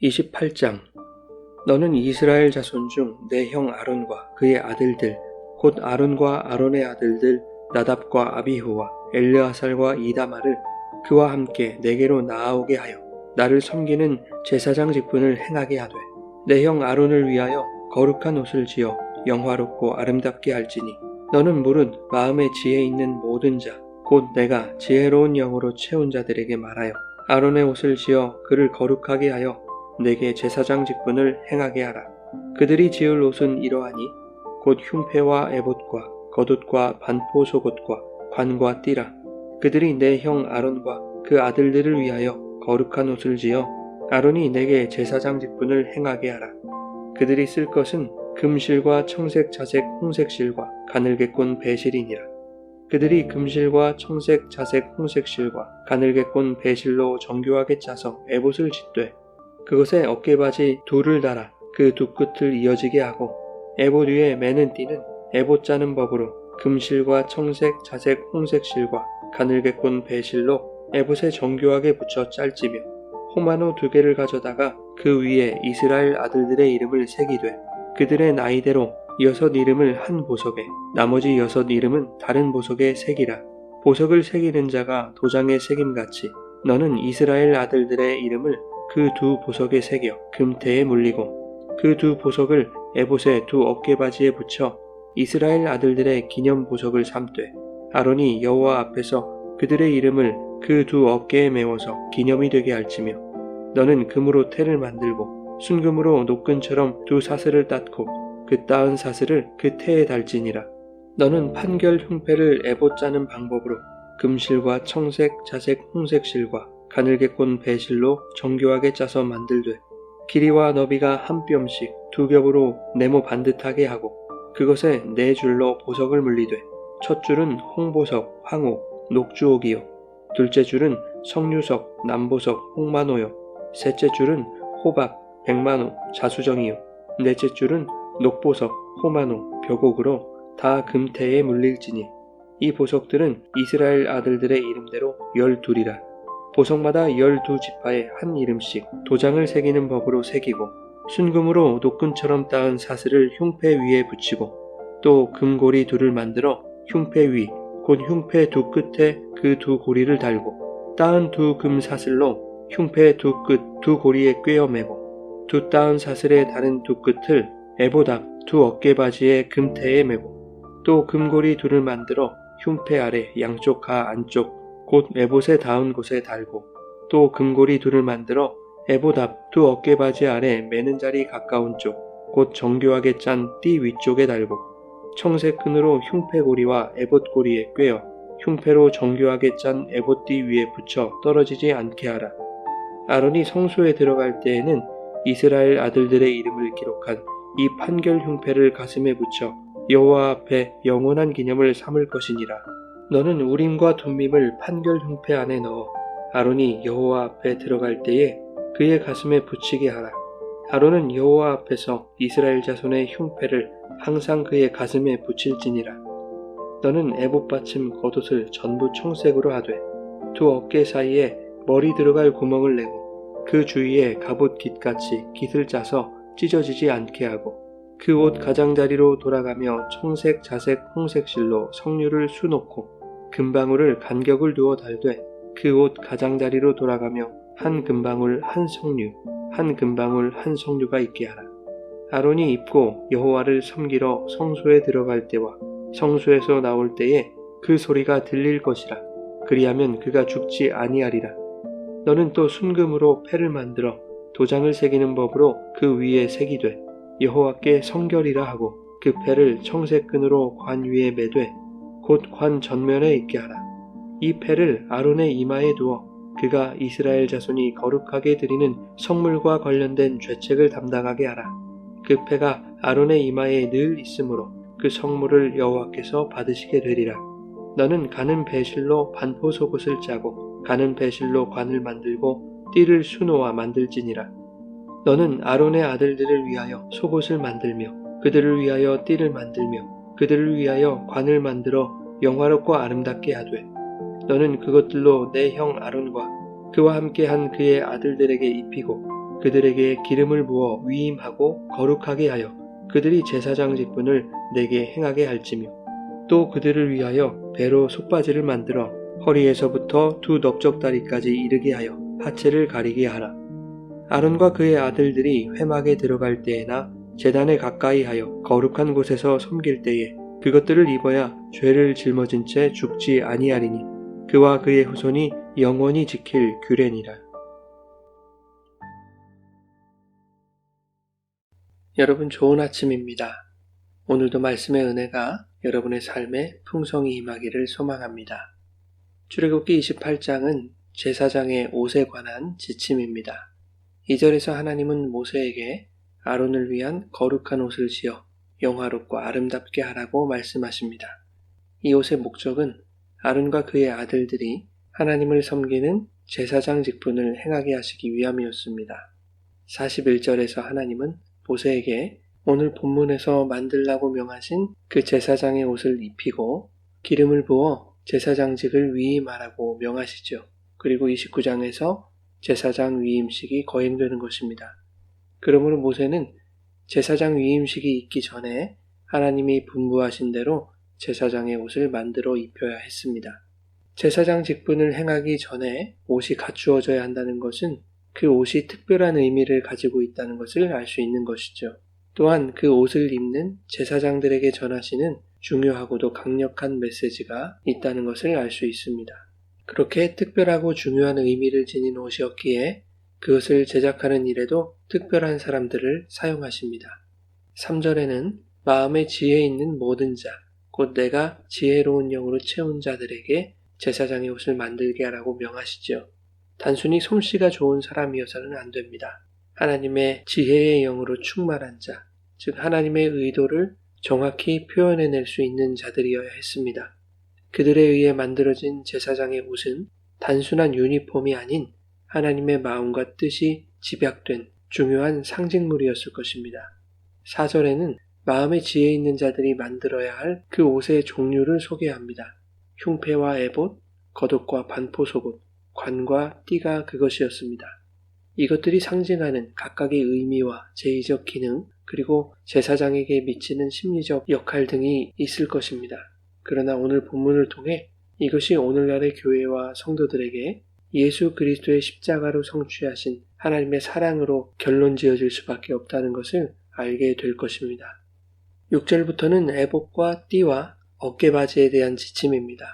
28장 너는 이스라엘 자손 중 내 형 아론과 그의 아들들 곧 아론과 아론의 아들들 나답과 아비후와 엘르아살과 이다마를 그와 함께 내게로 나아오게 하여 나를 섬기는 제사장 직분을 행하게 하되 내 형 아론을 위하여 거룩한 옷을 지어 영화롭고 아름답게 할지니 너는 무릇 마음에 지혜 있는 모든 자 곧 내가 지혜로운 영으로 채운 자들에게 말하여 아론의 옷을 지어 그를 거룩하게 하여 내게 제사장 직분을 행하게 하라. 그들이 지을 옷은 이러하니 곧 흉패와 에봇과 겉옷과 반포 속옷과 관과 띠라. 그들이 내 형 아론과 그 아들들을 위하여 거룩한 옷을 지어 아론이 내게 제사장 직분을 행하게 하라. 그들이 쓸 것은 금실과 청색 자색 홍색 실과 가늘게 꼰 배실이니라. 그들이 금실과 청색 자색 홍색 실과 가늘게 꼰 배실로 정교하게 짜서 에봇을 짓되 그것에 어깨바지 둘을 달아 그 두 끝을 이어지게 하고 에봇 위에 매는 띠는 에봇 짜는 법으로 금실과 청색 자색 홍색 실과 가늘게 꼰 배실로 에봇에 정교하게 붙여 짤지며 호마노 2개를 가져다가 그 위에 이스라엘 아들들의 이름을 새기되 그들의 나이대로 6 이름을 한 보석에 나머지 6 이름은 다른 보석에 새기라. 보석을 새기는 자가 도장에 새김같이 너는 이스라엘 아들들의 이름을 그 2 보석에 새겨 금태에 물리고 그 2 보석을 에봇의 2 어깨바지에 붙여 이스라엘 아들들의 기념 보석을 삼되 아론이 여호와 앞에서 그들의 이름을 그 2 어깨에 메워서 기념이 되게 할지며 너는 금으로 태를 만들고 순금으로 노끈처럼 2 사슬을 땄고 그 따은 사슬을 그 태에 달지니라. 너는 판결 흉패를 에봇 짜는 방법으로 금실과 청색 자색 홍색 실과 가늘게 꼰 배실로 정교하게 짜서 만들되 길이와 너비가 한 뼘씩 2겹으로 네모 반듯하게 하고 그것에 4줄로 보석을 물리되 첫 줄은 홍보석, 황옥, 녹주옥이요 둘째 줄은 석류석, 남보석, 홍만호요 셋째 줄은 호박, 백만호, 자수정이요 넷째 줄은 녹보석, 호만호, 벽옥으로 다 금태에 물릴지니 이 보석들은 이스라엘 아들들의 이름대로 12이라. 보석마다 12지파에 한 이름씩 도장을 새기는 법으로 새기고 순금으로 노끈처럼 따은 사슬을 흉패 위에 붙이고 또 금고리 2를 만들어 흉패 위 곧 흉패 2 끝에 그 2 고리를 달고 따은 2 금 사슬로 흉패 2 끝 2 고리에 꿰어 매고 2 따은 사슬의 다른 2 끝을 에봇 앞 2 어깨바지에 금태에 매고 또 금고리 2를 만들어 흉패 아래 양쪽 가 안쪽 곧 에봇에 닿은 곳에 달고 또 금고리 2를 만들어 에봇 앞 2 어깨바지 아래 매는 자리 가까운 쪽 곧 정교하게 짠 띠 위쪽에 달고 청색 끈으로 흉패고리와 에봇 고리에 꿰어 흉패로 정교하게 짠 에봇 띠 위에 붙여 떨어지지 않게 하라. 아론이 성소에 들어갈 때에는 이스라엘 아들들의 이름을 기록한 이 판결 흉패를 가슴에 붙여 여호와 앞에 영원한 기념을 삼을 것이니라. 너는 우림과 둠밈을 판결 흉패 안에 넣어 아론이 여호와 앞에 들어갈 때에 그의 가슴에 붙이게 하라. 아론은 여호와 앞에서 이스라엘 자손의 흉패를 항상 그의 가슴에 붙일지니라. 너는 에봇 받침 겉옷을 전부 청색으로 하되 2 어깨 사이에 머리 들어갈 구멍을 내고 그 주위에 갑옷 깃같이 깃을 짜서 찢어지지 않게 하고 그 옷 가장자리로 돌아가며 청색 자색 홍색 실로 석류를 수놓고 금방울을 간격을 두어 달되 그 옷 가장자리로 돌아가며 한 금방울 한 석류 한 금방울 한 석류가 있게 하라. 아론이 입고 여호와를 섬기러 성소에 들어갈 때와 성소에서 나올 때에 그 소리가 들릴 것이라. 그리하면 그가 죽지 아니하리라. 너는 또 순금으로 패를 만들어 도장을 새기는 법으로 그 위에 새기되 여호와께 성결이라 하고 그 패를 청색 끈으로 관 위에 매되 곧 관 전면에 있게 하라. 이 패를 아론의 이마에 두어 그가 이스라엘 자손이 거룩하게 드리는 성물과 관련된 죄책을 담당하게 하라. 그 패가 아론의 이마에 늘 있으므로 그 성물을 여호와께서 받으시게 되리라. 너는 가는 배실로 반포 속옷을 짜고 가는 배실로 관을 만들고 띠를 수놓아 만들지니라. 너는 아론의 아들들을 위하여 속옷을 만들며 그들을 위하여 띠를 만들며 그들을 위하여 관을 만들어 영화롭고 아름답게 하되 너는 그것들로 내 형 아론과 그와 함께한 그의 아들들에게 입히고 그들에게 기름을 부어 위임하고 거룩하게 하여 그들이 제사장 직분을 내게 행하게 할지며 또 그들을 위하여 배로 속바지를 만들어 허리에서부터 두 넓적다리까지 이르게 하여 하체를 가리게 하라. 아론과 그의 아들들이 회막에 들어갈 때에나 제단에 가까이 하여 거룩한 곳에서 섬길 때에 그것들을 입어야 죄를 짊어진 채 죽지 아니하리니 그와 그의 후손이 영원히 지킬 규례니라. 여러분 좋은 아침입니다. 오늘도 말씀의 은혜가 여러분의 삶에 풍성히 임하기를 소망합니다. 출애굽기 28장은 제사장의 옷에 관한 지침입니다. 2절에서 하나님은 모세에게 아론을 위한 거룩한 옷을 지어 영화롭고 아름답게 하라고 말씀하십니다. 이 옷의 목적은 아론과 그의 아들들이 하나님을 섬기는 제사장 직분을 행하게 하시기 위함이었습니다. 41절에서 하나님은 모세에게 오늘 본문에서 만들라고 명하신 그 제사장의 옷을 입히고 기름을 부어 제사장직을 위임하라고 명하시죠. 그리고 29장에서 제사장 위임식이 거행되는 것입니다. 그러므로 모세는 제사장 위임식이 있기 전에 하나님이 분부하신 대로 제사장의 옷을 만들어 입혀야 했습니다. 제사장 직분을 행하기 전에 옷이 갖추어져야 한다는 것은 그 옷이 특별한 의미를 가지고 있다는 것을 알 수 있는 것이죠. 또한 그 옷을 입는 제사장들에게 전하시는 중요하고도 강력한 메시지가 있다는 것을 알 수 있습니다. 그렇게 특별하고 중요한 의미를 지닌 옷이었기에 그것을 제작하는 일에도 특별한 사람들을 사용하십니다. 3절에는 마음에 지혜 있는 모든 자, 곧 내가 지혜로운 영으로 채운 자들에게 제사장의 옷을 만들게 하라고 명하시죠. 단순히 솜씨가 좋은 사람이어서는 안 됩니다. 하나님의 지혜의 영으로 충만한 자, 즉 하나님의 의도를 정확히 표현해낼 수 있는 자들이어야 했습니다. 그들에 의해 만들어진 제사장의 옷은 단순한 유니폼이 아닌 하나님의 마음과 뜻이 집약된 중요한 상징물이었을 것입니다. 4절에는 마음의 지혜 있는 자들이 만들어야 할 그 옷의 종류를 소개합니다. 흉패와 에봇, 겉옷과 반포속옷, 관과 띠가 그것이었습니다. 이것들이 상징하는 각각의 의미와 제의적 기능, 그리고 제사장에게 미치는 심리적 역할 등이 있을 것입니다. 그러나 오늘 본문을 통해 이것이 오늘날의 교회와 성도들에게 예수 그리스도의 십자가로 성취하신 하나님의 사랑으로 결론 지어질 수밖에 없다는 것을 알게 될 것입니다. 6절부터는 에봇과 띠와 어깨바지에 대한 지침입니다.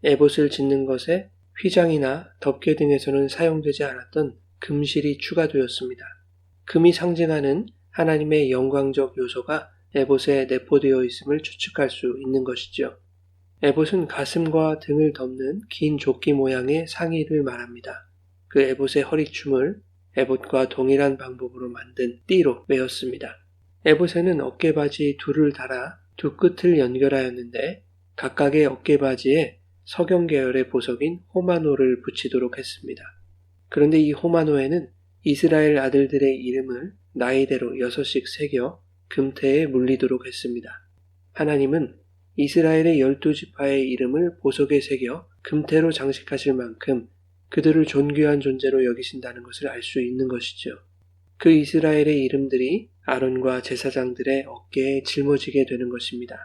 에봇을 짓는 것에 휘장이나 덮개 등에서는 사용되지 않았던 금실이 추가되었습니다. 금이 상징하는 하나님의 영광적 요소가 에봇에 내포되어 있음을 추측할 수 있는 것이죠. 에봇은 가슴과 등을 덮는 긴 조끼 모양의 상의를 말합니다. 그 에봇의 허리춤을 에봇과 동일한 방법으로 만든 띠로 메었습니다. 에봇에는 어깨바지 둘을 달아 두 끝을 연결하였는데 각각의 어깨바지에 석영 계열의 보석인 호마노를 붙이도록 했습니다. 그런데 이 호마노에는 이스라엘 아들들의 이름을 나이대로 6씩 새겨 금태에 물리도록 했습니다. 하나님은 이스라엘의 12지파의 이름을 보석에 새겨 금태로 장식하실 만큼 그들을 존귀한 존재로 여기신다는 것을 알 수 있는 것이죠. 그 이스라엘의 이름들이 아론과 제사장들의 어깨에 짊어지게 되는 것입니다.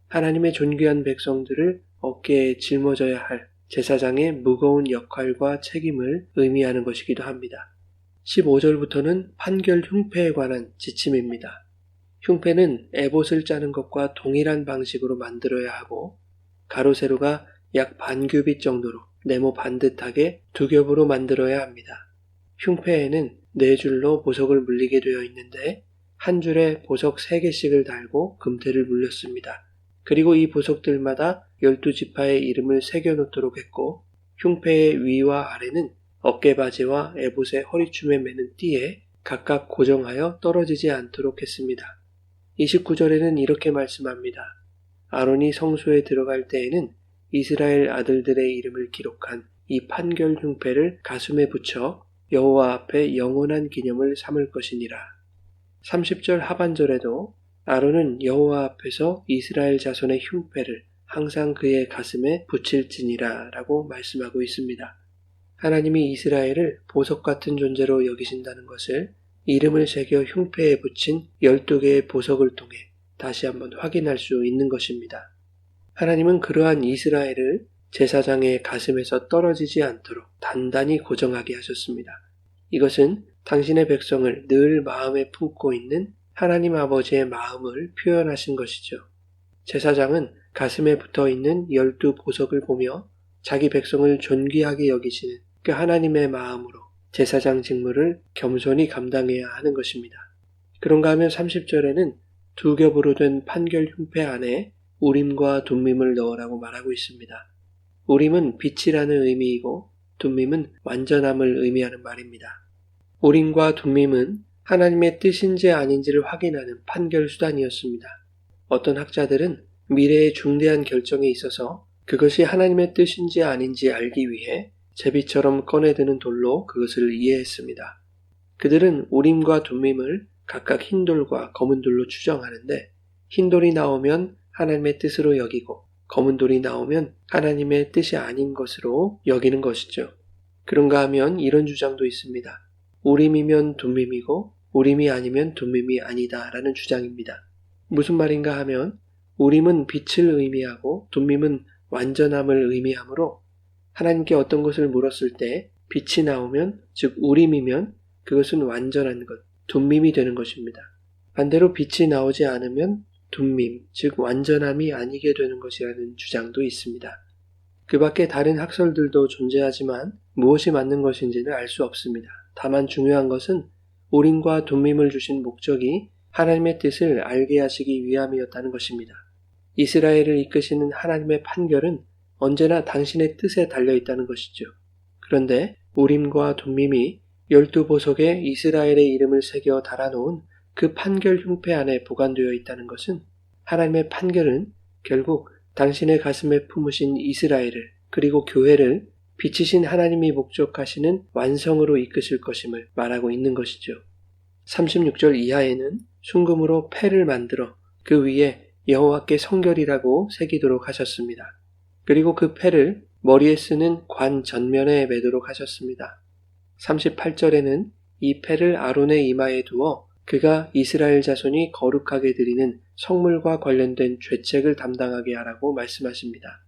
하나님의 존귀한 백성들을 어깨에 짊어져야 할 제사장의 무거운 역할과 책임을 의미하는 것이기도 합니다. 15절부터는 판결 흉패에 관한 지침입니다. 흉패는 에봇을 짜는 것과 동일한 방식으로 만들어야 하고 가로 세로가 약 반규빗 정도로 네모 반듯하게 두 겹으로 만들어야 합니다. 흉패에는 4줄로 보석을 물리게 되어 있는데 한 줄에 보석 3개씩을 달고 금태를 물렸습니다. 그리고 이 보석들마다 12지파의 이름을 새겨놓도록 했고 흉패의 위와 아래는 어깨바지와 에봇의 허리춤에 매는 띠에 각각 고정하여 떨어지지 않도록 했습니다. 29절에는 이렇게 말씀합니다. 아론이 성소에 들어갈 때에는 이스라엘 아들들의 이름을 기록한 이 판결 흉패를 가슴에 붙여 여호와 앞에 영원한 기념을 삼을 것이니라. 30절 하반절에도 아론은 여호와 앞에서 이스라엘 자손의 흉패를 항상 그의 가슴에 붙일지니라 라고 말씀하고 있습니다. 하나님이 이스라엘을 보석 같은 존재로 여기신다는 것을 이름을 새겨 흉패에 붙인 12개의 보석을 통해 다시 한번 확인할 수 있는 것입니다. 하나님은 그러한 이스라엘을 제사장의 가슴에서 떨어지지 않도록 단단히 고정하게 하셨습니다. 이것은 당신의 백성을 늘 마음에 품고 있는 하나님 아버지의 마음을 표현하신 것이죠. 제사장은 가슴에 붙어있는 12보석을 보며 자기 백성을 존귀하게 여기시는 그 하나님의 마음으로 제사장 직무를 겸손히 감당해야 하는 것입니다. 그런가 하면 30절에는 2겹으로 된 판결 흉패 안에 우림과 둠밈을 넣으라고 말하고 있습니다. 우림은 빛이라는 의미이고 둠밈은 완전함을 의미하는 말입니다. 우림과 둠밈은 하나님의 뜻인지 아닌지를 확인하는 판결 수단이었습니다. 어떤 학자들은 미래의 중대한 결정에 있어서 그것이 하나님의 뜻인지 아닌지 알기 위해 제비처럼 꺼내드는 돌로 그것을 이해했습니다. 그들은 우림과 둠밈을 각각 흰 돌과 검은 돌로 추정하는데 흰 돌이 나오면 하나님의 뜻으로 여기고 검은 돌이 나오면 하나님의 뜻이 아닌 것으로 여기는 것이죠. 그런가 하면 이런 주장도 있습니다. 우림이면 둠밈이고 우림이 아니면 둠밈이 아니다 라는 주장입니다. 무슨 말인가 하면 우림은 빛을 의미하고 둠밈은 완전함을 의미하므로 하나님께 어떤 것을 물었을 때 빛이 나오면 즉 우림이면 그것은 완전한 것, 둠밈이 되는 것입니다. 반대로 빛이 나오지 않으면 둠밈, 즉 완전함이 아니게 되는 것이라는 주장도 있습니다. 그 밖에 다른 학설들도 존재하지만 무엇이 맞는 것인지는 알 수 없습니다. 다만 중요한 것은 우림과 둠밈을 주신 목적이 하나님의 뜻을 알게 하시기 위함이었다는 것입니다. 이스라엘을 이끄시는 하나님의 판결은 언제나 당신의 뜻에 달려있다는 것이죠. 그런데 우림과 둠밈이 12보석에 이스라엘의 이름을 새겨 달아놓은 그 판결 흉패 안에 보관되어 있다는 것은 하나님의 판결은 결국 당신의 가슴에 품으신 이스라엘을 그리고 교회를 빛이신 하나님이 목적하시는 완성으로 이끄실 것임을 말하고 있는 것이죠. 36절 이하에는 순금으로 패를 만들어 그 위에 여호와께 성결이라고 새기도록 하셨습니다. 그리고 그 패를 머리에 쓰는 관 전면에 매도록 하셨습니다. 38절에는 이 패를 아론의 이마에 두어 그가 이스라엘 자손이 거룩하게 드리는 성물과 관련된 죄책을 담당하게 하라고 말씀하십니다.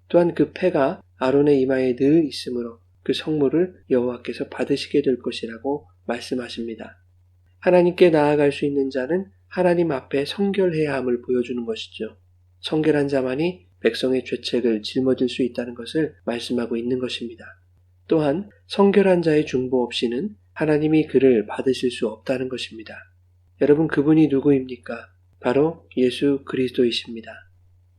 또한 그 패가 아론의 이마에 늘 있으므로 그 성물을 여호와께서 받으시게 될 것이라고 말씀하십니다. 하나님께 나아갈 수 있는 자는 하나님 앞에 성결해야 함을 보여주는 것이죠. 성결한 자만이 백성의 죄책을 짊어질 수 있다는 것을 말씀하고 있는 것입니다. 또한 성결한 자의 중보 없이는 하나님이 그를 받으실 수 없다는 것입니다. 여러분, 그분이 누구입니까? 바로 예수 그리스도이십니다.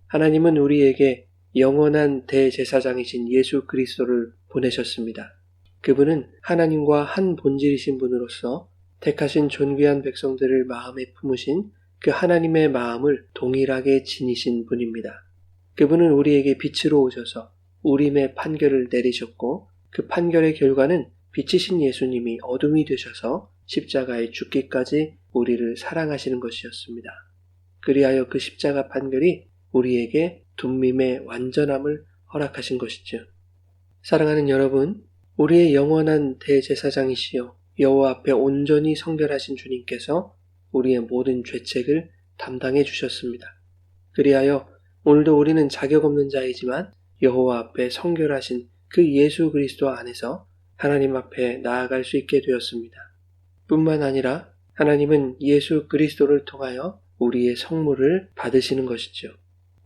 하나님은 우리에게 영원한 대제사장이신 예수 그리스도를 보내셨습니다. 그분은 하나님과 한 본질이신 분으로서 택하신 존귀한 백성들을 마음에 품으신 그 하나님의 마음을 동일하게 지니신 분입니다. 그분은 우리에게 빛으로 오셔서 우림의 판결을 내리셨고 그 판결의 결과는 빛이신 예수님이 어둠이 되셔서 십자가에 죽기까지 우리를 사랑하시는 것이었습니다. 그리하여 그 십자가 판결이 우리에게 둠밈의 완전함을 허락하신 것이죠. 사랑하는 여러분, 우리의 영원한 대제사장이시여 여호와 앞에 온전히 성결하신 주님께서 우리의 모든 죄책을 담당해 주셨습니다. 그리하여 오늘도 우리는 자격 없는 자이지만 여호와 앞에 성결하신 그 예수 그리스도 안에서 하나님 앞에 나아갈 수 있게 되었습니다. 뿐만 아니라 하나님은 예수 그리스도를 통하여 우리의 성물을 받으시는 것이죠.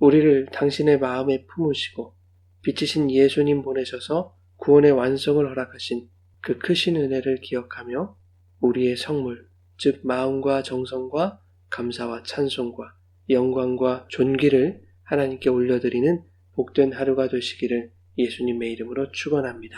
우리를 당신의 마음에 품으시고 빛이신 예수님 보내셔서 구원의 완성을 허락하신 그 크신 은혜를 기억하며 우리의 성물, 즉 마음과 정성과 감사와 찬송과 영광과 존귀를 하나님께 올려드리는 복된 하루가 되시기를 예수님의 이름으로 축원합니다.